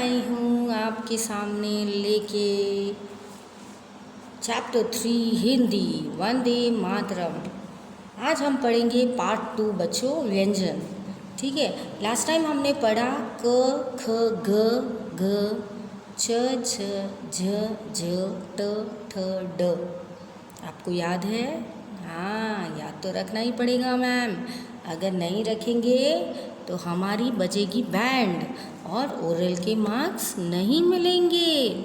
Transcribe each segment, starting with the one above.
आई हूँ आपके सामने लेके चैप्टर 3 हिंदी वंदे मातरम। आज हम पढ़ेंगे पार्ट 2 बच्चों व्यंजन। ठीक है, लास्ट टाइम हमने पढ़ा क ख ग घ छ छ झ झ ट ठ ड। आपको याद है? हाँ, याद तो रखना ही पड़ेगा मैम। अगर नहीं रखेंगे तो हमारी बचेगी बैंड और ओरल के मार्क्स नहीं मिलेंगे।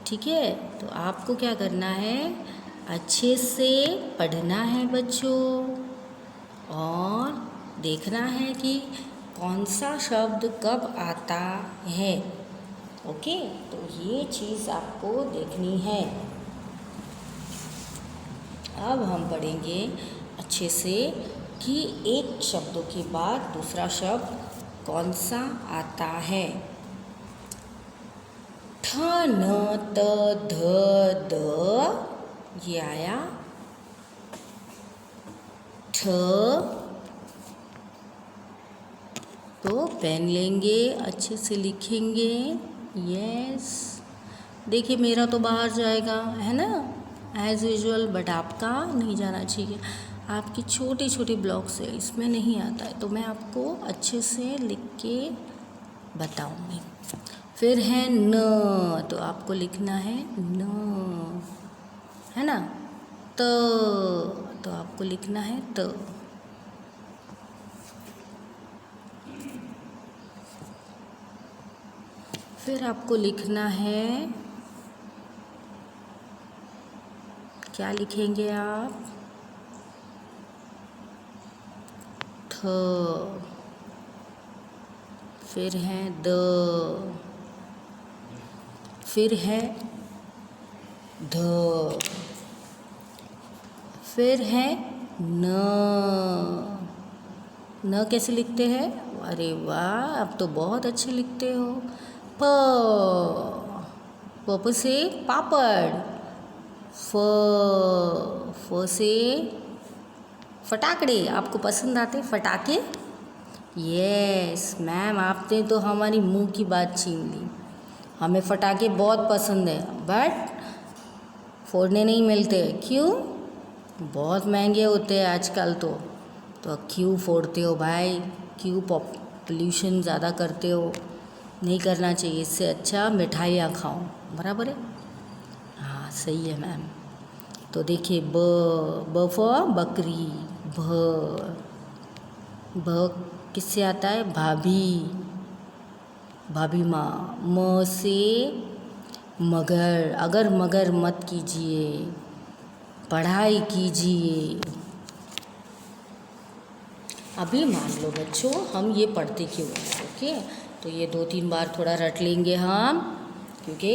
ठीक है, तो आपको क्या करना है, अच्छे से पढ़ना है बच्चों और देखना है कि कौन सा शब्द कब आता है। ओके, तो ये चीज़ आपको देखनी है। अब हम पढ़ेंगे अच्छे से कि एक शब्दों के बाद दूसरा शब्द कौन सा आता है। ठ न त ध द, ये आया। ठ, तो पेन लेंगे, अच्छे से लिखेंगे। यस, देखिए मेरा तो बाहर जाएगा, है ना, एज यूजुअल, बट आपका नहीं जाना चाहिए। आपकी छोटे छोटे ब्लॉक्स है, इसमें नहीं आता है, तो मैं आपको अच्छे से लिख के बताऊंगी। फिर है न, तो आपको लिखना है न, है ना। त, तो आपको लिखना है त। फिर आपको लिखना है, क्या लिखेंगे आप, थ। फिर है द, फिर है ध, फिर है न। न कैसे लिखते हैं? अरे वाह, आप तो बहुत अच्छे लिखते हो। प, प से पापड़। फ से फटाकड़े। आपको पसंद आते फटाके? यस मैम, आपने तो हमारी मुंह की बात छीन ली। हमें फटाके बहुत पसंद है, बट फोड़ने नहीं मिलते। क्यों? बहुत महंगे होते हैं आजकल तो क्यों फोड़ते हो भाई? क्यों पोल्यूशन ज़्यादा करते हो? नहीं करना चाहिए, इससे अच्छा मिठाइयाँ खाओ। बराबर है? हाँ सही है मैम। तो देखिए ब फॉर बकरी। भ किससे आता है? भाभी, भाभी माँ। म से मगर। अगर मगर मत कीजिए, पढ़ाई कीजिए। अभी मान लो बच्चों, हम ये पढ़ते क्यों हैं? ओके, तो ये 2-3 बार थोड़ा रट लेंगे हम, क्योंकि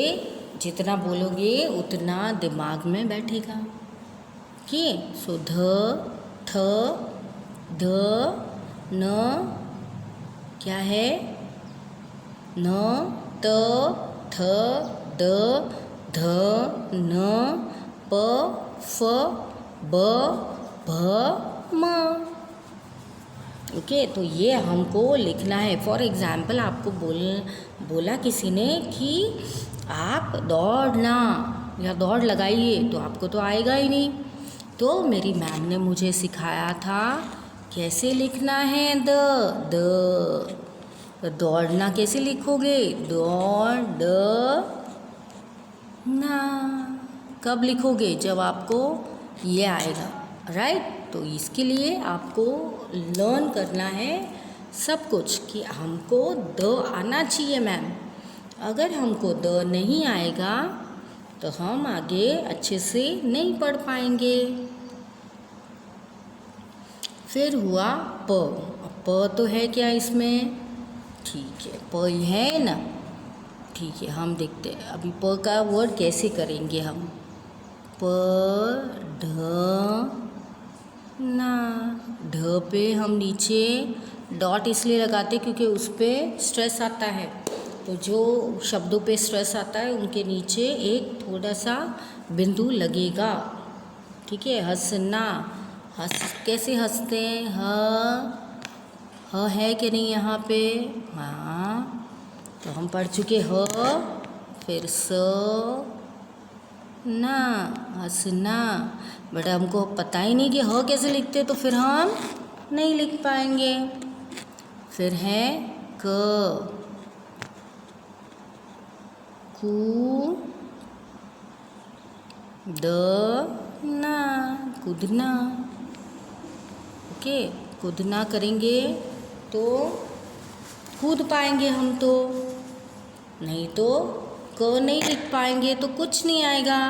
जितना बोलोगे उतना दिमाग में बैठेगा। ओके, सो ध, ठ, ध, न, क्या है? न, त, थ, द, ध, न, प, फ, ब, भ, म। ओके, तो ये हमको लिखना है। फॉर एग्ज़ाम्पल आपको बोला किसी ने कि आप दौड़ना या दौड़ लगाइए, तो आपको तो आएगा ही नहीं। तो मेरी मैम ने मुझे सिखाया था कैसे लिखना है दौड़ना कैसे लिखोगे? दौड़ ना। कब लिखोगे? जब आपको ये आएगा, राइट। तो इसके लिए आपको लर्न करना है सब कुछ कि हमको द आना चाहिए मैम। अगर हमको द नहीं आएगा तो हम आगे अच्छे से नहीं पढ़ पाएंगे। फिर हुआ प। प तो है क्या इसमें? ठीक है, प है ना। ठीक है, हम देखते हैं अभी प का वर्ड कैसे करेंगे हम। प, ढ, ना। ढ पे हम नीचे डॉट इसलिए लगाते क्योंकि उस पर स्ट्रेस आता है। तो जो शब्दों पे स्ट्रेस आता है उनके नीचे एक थोड़ा सा बिंदु लगेगा। ठीक है, हंसना। हंस कैसे हंसते हैं? ह है कि नहीं यहाँ पे? हाँ, तो हम पढ़ चुके ह, फिर स ना, हंसना। बट हमको पता ही नहीं कि ह कैसे लिखते, तो फिर हम नहीं लिख पाएंगे। फिर है क, कू, द ना, कूदना। ओके, कूदना करेंगे तो कूद पाएंगे हम, तो नहीं तो क नहीं लिख पाएंगे तो कुछ नहीं आएगा।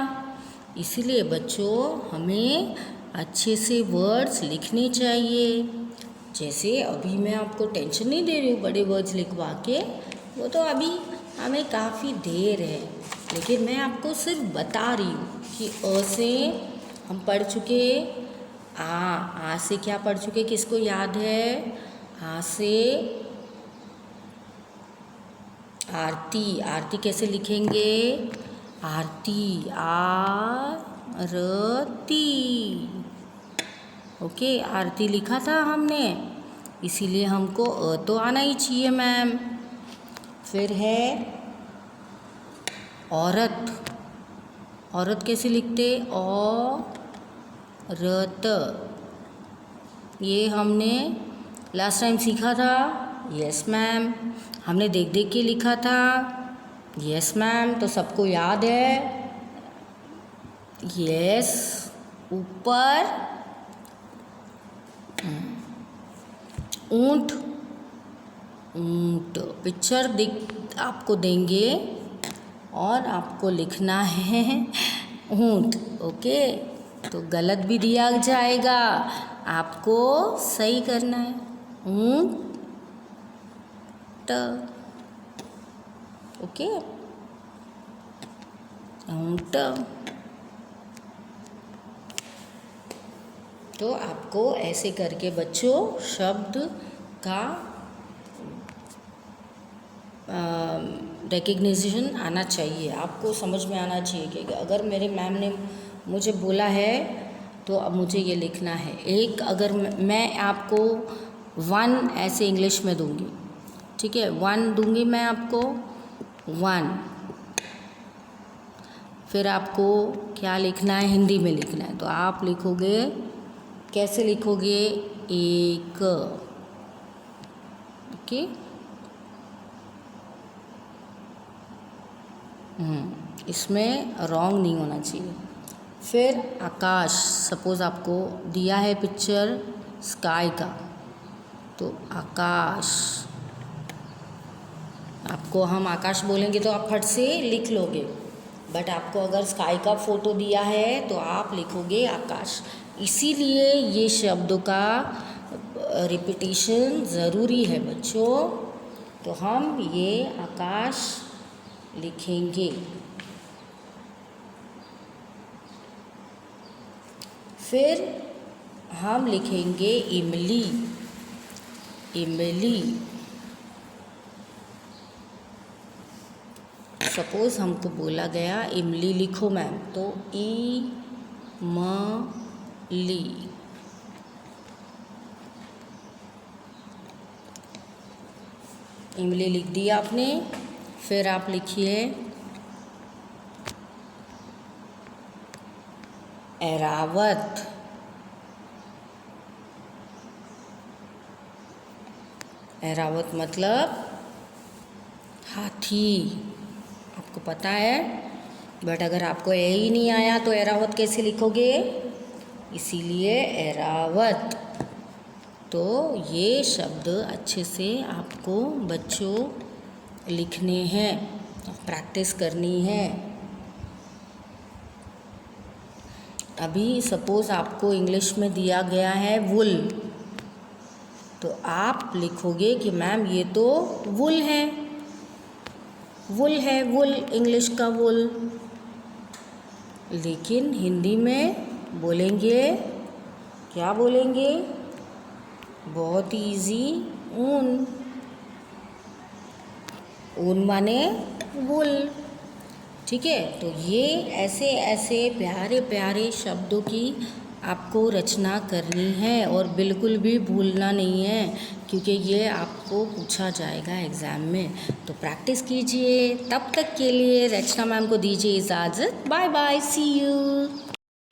इसीलिए बच्चों हमें अच्छे से वर्ड्स लिखने चाहिए। जैसे अभी मैं आपको टेंशन नहीं दे रही हूँ बड़े वर्ड्स लिखवा के, वो तो अभी हमें काफ़ी देर है, लेकिन मैं आपको सिर्फ बता रही हूँ कि अ से हम पढ़ चुके, आ से क्या पढ़ चुके, किसको याद है? आ से आरती। आरती कैसे लिखेंगे? आरती, आरती। ओके, आरती लिखा था हमने, इसीलिए हमको अ तो आना ही चाहिए मैम। फिर है औरत। औरत कैसे लिखते? औरत। ये हमने लास्ट टाइम सीखा था। यस मैम, हमने देख देख के लिखा था। यस मैम, तो सबको याद है? यस, ऊपर ऊंट। ऊंट पिक्चर दिख आपको देंगे और आपको लिखना है ऊंट। ओके, तो गलत भी दिया जाएगा, आपको सही करना है। ऊंट। ओके, ऊंट। तो आपको ऐसे करके बच्चों शब्द का रिकग्निशन आना चाहिए, आपको समझ में आना चाहिए कि अगर मेरे मैम ने मुझे बोला है तो अब मुझे ये लिखना है। एक अगर मैं आपको 1 ऐसे इंग्लिश में दूंगी, ठीक है, 1 दूंगी मैं आपको, 1। फिर आपको क्या लिखना है? हिंदी में लिखना है, तो आप लिखोगे, कैसे लिखोगे? एक। ओके, इसमें रॉन्ग नहीं होना चाहिए। फिर आकाश, सपोज़ आपको दिया है पिक्चर स्काई का, तो आकाश, आपको हम आकाश बोलेंगे तो आप फट से लिख लोगे, बट आपको अगर स्काई का फ़ोटो दिया है तो आप लिखोगे आकाश। इसीलिए ये शब्दों का रिपीटिशन ज़रूरी है बच्चों। तो हम ये आकाश लिखेंगे। फिर हम लिखेंगे इमली। इमली, सपोज़ हमको बोला गया इमली लिखो मैम, तो ली। इमली लिख दिया आपने। फिर आप लिखिए ऐरावत। ऐरावत मतलब हाथी, आपको पता है, बट अगर आपको ए ही नहीं आया तो ऐरावत कैसे लिखोगे? इसीलिए ऐरावत। तो ये शब्द अच्छे से आपको बच्चों लिखने हैं, प्रैक्टिस करनी है। अभी सपोज़ आपको इंग्लिश में दिया गया है वुल, तो आप लिखोगे कि मैम ये तो वुल है, वुल है, वुल, इंग्लिश का वुल। लेकिन हिंदी में बोलेंगे, क्या बोलेंगे? बहुत इजी, ऊन। ऊन माने वुल, ठीक है। तो ये ऐसे ऐसे प्यारे प्यारे शब्दों की आपको रचना करनी है और बिल्कुल भी भूलना नहीं है, क्योंकि ये आपको पूछा जाएगा एग्ज़ाम में। तो प्रैक्टिस कीजिए। तब तक के लिए रचना मैम को दीजिए इजाज़त। Bye bye, see you.